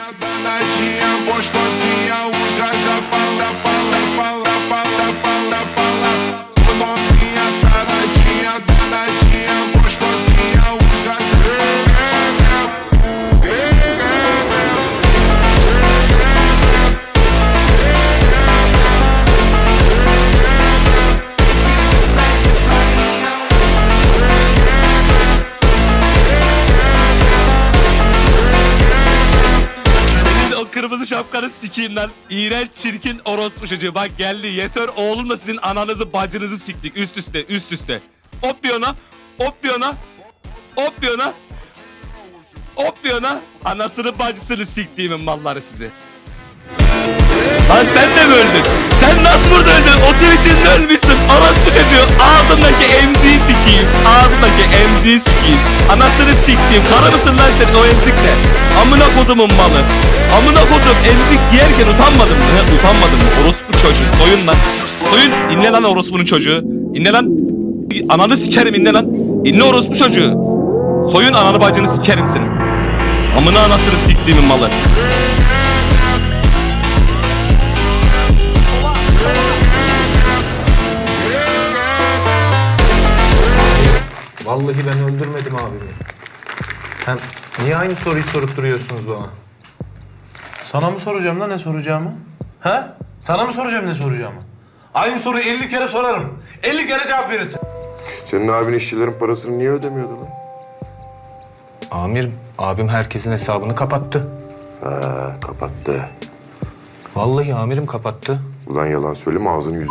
Danadinha, gostosinha, usa, já fala, fala, fala, fala, fala, fala. Novinha, taradinha, danadinha, gostosinha, usa, O kırmızı şapkanı sikeyim lan. İğrenç çirkin orospu çocuğu. Bak geldi. Yesör oğlumla sizin ananızı bacınızı siktik. Üst üste üst üste. Hop bir ona. Hop bir ona. Hop bir ona. Hop bir ona. Anasını bacısını siktiğimin malları sizi. Lan sen de mi öldün? Sen nasıl burada öldün? O Twitch'inde ölmüşsün. Orospu çocuğu. Ağzındaki emziği sikeyim. Ağzındaki emziği sikeyim. Anasını siktiğim. Kara mısın lan senin o emzikle? Amına kodumun malı. Amına kodum emzik yerken utanmadın mı? He, utanmadın mı? Orospu çocuğu. Soyun lan. Soyun. İnle lan orospunun çocuğu. İnle lan. Ananı sikerim inle lan. İnle orospu çocuğu. Soyun ananı bacını sikerim senin. Amına anasını siktiğimin malı. Vallahi ben öldürmedim abimi. Sen niye aynı soruyu sorup duruyorsunuz bana? Sana mı soracağım lan ne soracağımı? He? Sana mı soracağım ne soracağımı? Aynı soruyu 50 kere sorarım. 50 kere cevap verirsin. Senin abin işçilerin parasını niye ödemiyordu lan? Amirim, abim herkesin hesabını kapattı. Ha, kapattı. Vallahi amirim kapattı. Ulan yalan söyleme ağzını yüz